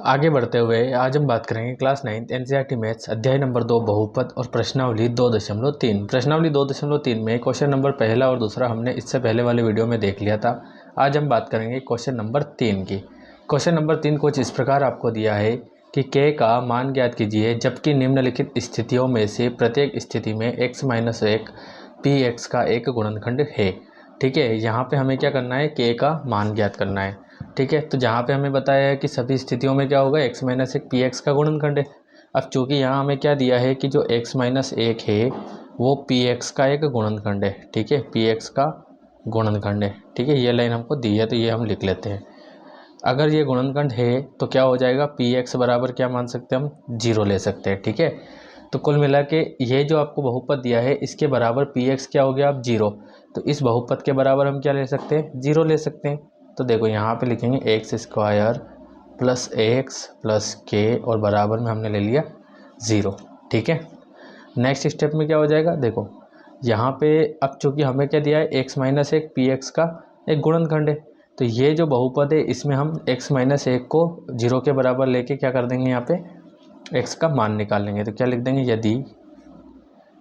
आगे बढ़ते हुए आज हम बात करेंगे क्लास 9 एनसीईआरटी मैथ्स अध्याय नंबर 2 बहुपद और प्रश्नावली 2.3। प्रश्नावली 2.3 में क्वेश्चन नंबर पहला और दूसरा हमने इससे पहले वाले वीडियो में देख लिया था। आज हम बात करेंगे क्वेश्चन नंबर 3 की। क्वेश्चन नंबर 3 कुछ इस प्रकार आपको दिया है कि k का मान ज्ञात कीजिए जबकि निम्नलिखित स्थितियों में से प्रत्येक स्थिति में x - 1 px का एक गुणनखंड है। ठीक है, यहाँ पे हमें क्या करना है, k का मान ज्ञात करना है। ठीक है, तो जहाँ पे हमें बताया है कि सभी स्थितियों में क्या होगा, x - 1 px का गुणनखंड है। अब चूंकि यहाँ हमें क्या दिया है कि जो x - 1 है वो px का एक गुणनखंड है। ठीक है, px का गुणनखंड है। ठीक है, ये लाइन हमको दी है तो ये हम लिख लेते हैं। अगर ये गुणनखंड है तो क्या हो जाएगा, px बराबर क्या मान सकते हैं हम, 0 ले सकते हैं। ठीक है, तो कुल मिला के ये जो आपको बहुपद दिया है इसके बराबर px क्या हो गया, अब 0। तो इस बहुपद के बराबर हम क्या ले सकते हैं, 0 ले सकते हैं। तो देखो यहाँ पे लिखेंगे x² प्लस एक्स प्लस के और बराबर में हमने ले लिया 0। ठीक है, नेक्स्ट स्टेप में क्या हो जाएगा, देखो यहाँ पे अब चूंकि हमें क्या दिया है, x - 1 px का एक गुणनखंड है। तो ये जो बहुपद है इसमें हम x - 1 को 0 के बराबर लेके क्या कर देंगे, यहाँ पे x का मान निकाल लेंगे। तो क्या लिख देंगे, यदि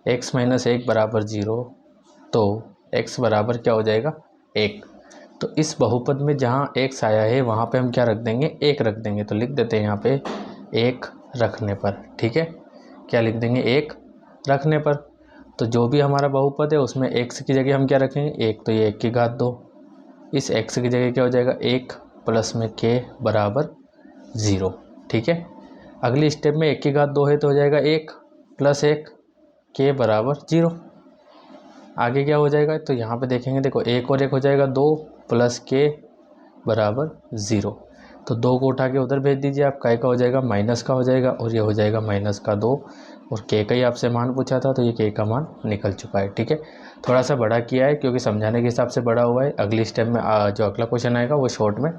x - 1 बराबर 0 तो x बराबर क्या हो जाएगा, 1। तो इस बहुपद में जहाँ x आया है वहाँ पे हम क्या रख देंगे, 1 रख देंगे। तो लिख देते हैं यहाँ पे 1 रखने पर। ठीक है, क्या लिख देंगे, 1 रखने पर। तो जो भी हमारा बहुपद है उसमें x की जगह हम क्या रखेंगे, 1। तो ये 1 की घात 2, इस x की जगह क्या हो जाएगा, 1 प्लस में k बराबर 0। ठीक है, अगली स्टेप में 1 की घात 2 है तो हो जाएगा 1 प्लस 1 k बराबर 0। आगे क्या हो जाएगा, तो यहाँ पे देखेंगे, देखो 1 और 1 हो जाएगा 2 प्लस k बराबर 0। तो 2 को उठा के उधर भेज दीजिए, आप का हो जाएगा माइनस का हो जाएगा और ये हो जाएगा माइनस का 2। और k का ही आपसे मान पूछा था तो ये k का मान निकल चुका है। ठीक है, थोड़ा सा बड़ा किया है क्योंकि समझाने के हिसाब से बड़ा हुआ है। अगली स्टेप में जो अगला क्वेश्चन आएगा वो शॉर्ट में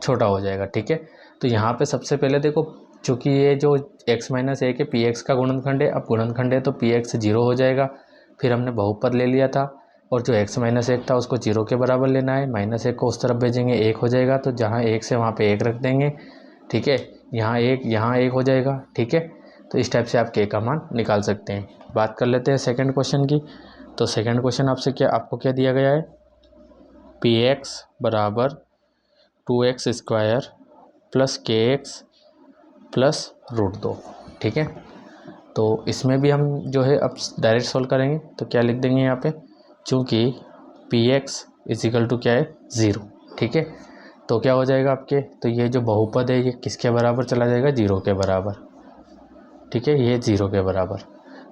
छोटा हो जाएगा। ठीक है, तो यहाँ पर सबसे पहले देखो, चूँकि ये जो x - 1 है px का गुणनखंड है, अब गुणनखंड है तो px 0 हो जाएगा। फिर हमने बहुपद ले लिया था और जो x - 1 था उसको 0 के बराबर लेना है, -1 को उस तरफ भेजेंगे 1 हो जाएगा। तो जहाँ 1 से वहाँ पे 1 रख देंगे। ठीक है, यहाँ 1 हो जाएगा। ठीक है, तो इस टाइप से आप k का मान निकाल सकते हैं। बात कर लेते हैं सेकंड क्वेश्चन की। तो सेकंड क्वेश्चन आपको क्या दिया गया है, px बराबर 2x² प्लस kx प्लस √2। ठीक है, तो इसमें भी हम जो है अब डायरेक्ट सॉल्व करेंगे। तो क्या लिख देंगे यहाँ पे, चूँकि px इजिकल टू क्या है, 0। ठीक है, तो क्या हो जाएगा आपके, तो ये जो बहुपद है ये किसके बराबर चला जाएगा, 0 के बराबर। ठीक है, ये 0 के बराबर।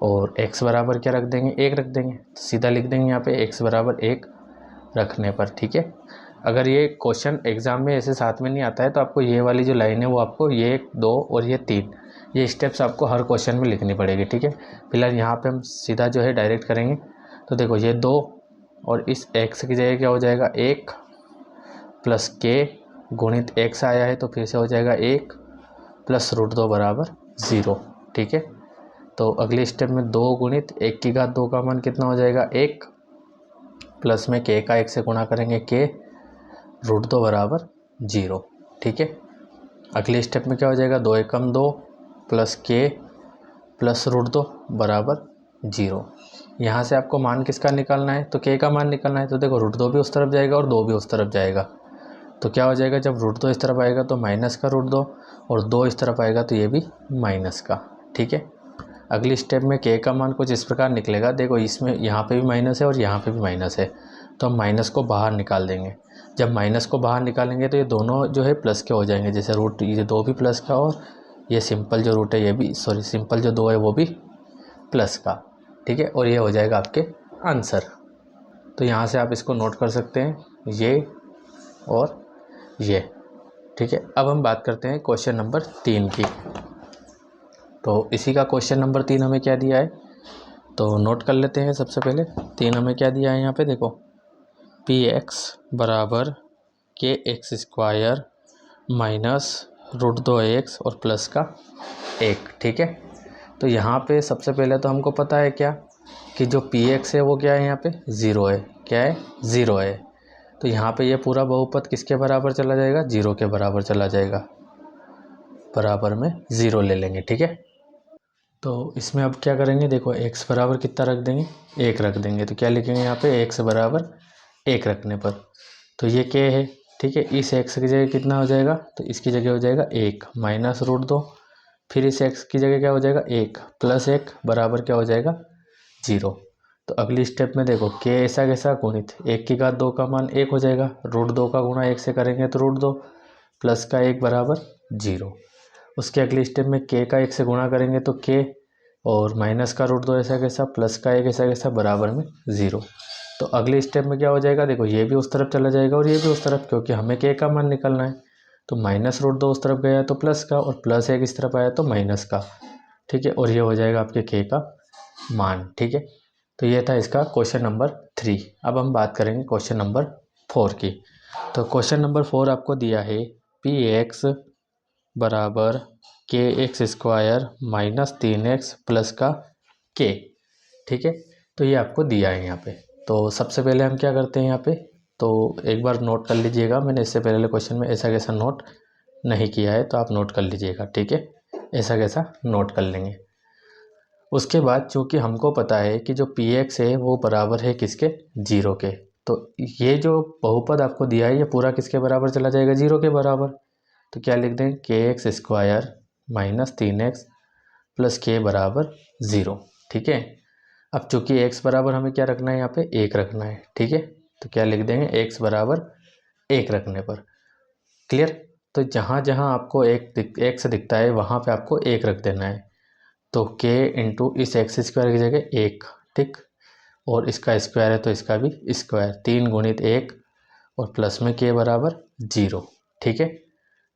और x बराबर क्या रख देंगे, 1 रख देंगे। तो सीधा लिख देंगे यहाँ पे x बराबर 1 रखने पर। ठीक है, अगर ये क्वेश्चन एग्जाम में ऐसे साथ में नहीं आता है तो आपको ये वाली जो लाइन है वो आपको ये 1, 2 और ये 3 ये स्टेप्स आपको हर क्वेश्चन में लिखनी पड़ेगी। ठीक है, फिलहाल यहाँ पे हम सीधा जो है डायरेक्ट करेंगे। तो देखो ये 2 और इस x की जगह क्या हो जाएगा, 1 प्लस k गुणित x आया है तो फिर से हो जाएगा 1 प्लस √2 बराबर 0। ठीक है, तो अगले स्टेप में 2 गुणित 1 की घात 2 का मान कितना हो जाएगा, 1 प्लस में k का 1 से गुणा करेंगे k √2 बराबर 0। ठीक है, अगले स्टेप में क्या हो जाएगा, 2 एकम 2 प्लस k प्लस √2 बराबर 0। यहाँ से आपको मान किसका निकालना है, तो k का मान निकालना है। तो देखो √2 भी उस तरफ जाएगा और 2 भी उस तरफ जाएगा। तो क्या हो जाएगा, जब √2 इस तरफ आएगा तो माइनस का √2 और 2 इस तरफ आएगा तो ये भी माइनस का। ठीक है, अगली स्टेप में k का मान कुछ इस प्रकार निकलेगा। देखो इसमें यहाँ पे भी माइनस है और यहाँ पे भी माइनस है, तो हम माइनस को बाहर निकाल देंगे। जब माइनस को बाहर निकालेंगे तो ये दोनों जो है प्लस के हो जाएंगे, जैसे रूट ये 2 भी प्लस का और ये सिंपल जो रूट है ये भी, सिंपल जो 2 है वो भी प्लस का। ठीक है, और ये हो जाएगा आपके आंसर। तो यहाँ से आप इसको नोट कर सकते हैं, ये और ये। ठीक है, अब हम बात करते हैं क्वेश्चन नंबर 3 की। तो इसी का क्वेश्चन नंबर 3 हमें क्या दिया है, तो नोट कर लेते हैं। सबसे पहले 3 हमें क्या दिया है, यहाँ पे देखो px बराबर kx² माइनस √2x और प्लस का 1। ठीक है, तो यहाँ पे सबसे पहले तो हमको पता है क्या कि जो px है वो क्या है, यहाँ पे 0 है। क्या है, 0 है। तो यहाँ पे ये पूरा बहुपद किसके बराबर चला जाएगा, 0 के बराबर चला जाएगा। बराबर में 0 ले लेंगे। ठीक है, तो इसमें अब क्या करेंगे, देखो x बराबर कितना रख देंगे, 1 रख देंगे। तो क्या लिखेंगे यहाँ पे, x बराबर 1 रखने पर तो ये k है। ठीक है, इस x की जगह कितना हो जाएगा, तो इसकी जगह हो जाएगा 1 माइनस रूट 2, फिर इस x की जगह क्या हो जाएगा 1 प्लस 1 बराबर क्या हो जाएगा 0। तो अगली स्टेप में देखो k ऐसा कैसा गुणित 1 की घात 2 का मान 1 हो जाएगा, रूट 2 का गुणा 1 से करेंगे तो रूट 2 प्लस का 1 बराबर 0। उसके अगली स्टेप में k का 1 से गुणा करेंगे तो k और माइनस का रूट 2 ऐसा कैसा प्लस का 1 ऐसा कैसा बराबर में 0। तो अगले स्टेप में क्या हो जाएगा, देखो ये भी उस तरफ चला जाएगा और ये भी उस तरफ, क्योंकि हमें k का मान निकालना है। तो माइनस रूट 2 उस तरफ गया तो प्लस का, और प्लस 1 इस तरफ आया तो माइनस का। ठीक है, और ये हो जाएगा आपके k का मान। ठीक है, तो ये था इसका क्वेश्चन नंबर 3। अब हम बात करेंगे क्वेश्चन नंबर 4 की। तो क्वेश्चन नंबर 4 आपको दिया है px बराबर kx² माइनस 3x प्लस का k। ठीक है, तो ये आपको दिया है यहाँ पे। तो सबसे पहले हम क्या करते हैं यहाँ पे, तो एक बार नोट कर लीजिएगा, मैंने इससे पहले क्वेश्चन में ऐसा कैसा नोट नहीं किया है, तो आप नोट कर लीजिएगा। ठीक है, ऐसा कैसा नोट कर लेंगे। उसके बाद चूँकि हमको पता है कि जो px है वो बराबर है किसके, 0 के, तो ये जो बहुपद आपको दिया है ये पूरा किसके बराबर चला जाएगा, 0 के बराबर। तो क्या लिख दें, kx² minus 3x plus k बराबर 0। ठीक है, अब चूंकि x बराबर हमें क्या रखना है, यहाँ पे 1 रखना है। ठीक है, तो क्या लिख देंगे, x बराबर 1 रखने पर क्लियर। तो जहाँ जहाँ आपको x दिखता है वहाँ पे आपको 1 रख देना है। तो k इंटू इस x² की जगह 1, ठीक, और इसका स्क्वायर है तो इसका भी स्क्वायर, 3 गुणित 1 और प्लस में k बराबर 0। ठीक है,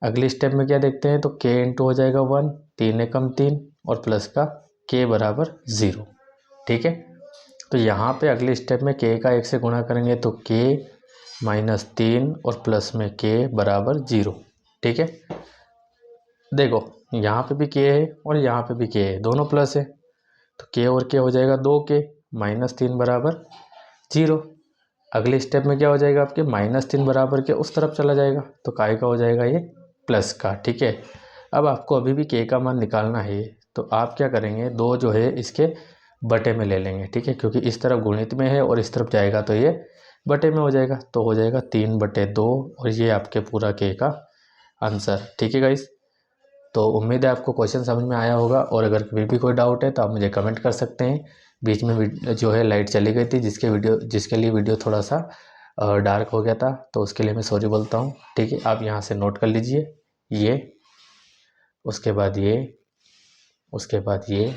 अगली स्टेप में क्या देखते हैं, तो k इंटू हो जाएगा 1, 3 एकम 3 और प्लस का k बराबर 0। ठीक है, तो यहाँ पे अगले स्टेप में k का 1 से गुणा करेंगे तो k माइनस 3 और प्लस में k बराबर 0। ठीक है, देखो यहाँ पे भी k है और यहाँ पे भी k है, दोनों प्लस है, तो k और k हो जाएगा 2k माइनस 3 बराबर 0। अगले स्टेप में क्या हो जाएगा, आपके माइनस 3 बराबर के उस तरफ चला जाएगा, तो काय का हो जाएगा ये प्लस का। ठीक है, अब आपको अभी भी k का मान निकालना है, तो आप क्या करेंगे, 2 जो है इसके बटे में ले लेंगे। ठीक है, क्योंकि इस तरफ गुणित में है और इस तरफ जाएगा तो ये बटे में हो जाएगा, तो हो जाएगा 3/2 और ये आपके पूरा k का आंसर। ठीक है गाइस, तो उम्मीद है आपको क्वेश्चन समझ में आया होगा, और अगर कभी भी कोई डाउट है तो आप मुझे कमेंट कर सकते हैं। बीच में जो है लाइट चली गई थी, जिसके लिए वीडियो थोड़ा सा डार्क हो गया था, तो उसके लिए मैं सॉरी बोलता हूँ। ठीक है, आप यहाँ से नोट कर लीजिए, ये, उसके बाद ये, उसके बाद ये,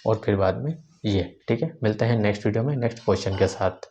और फिर बाद में ये। ठीक है, मिलते हैं नेक्स्ट वीडियो में नेक्स्ट क्वेश्चन के साथ।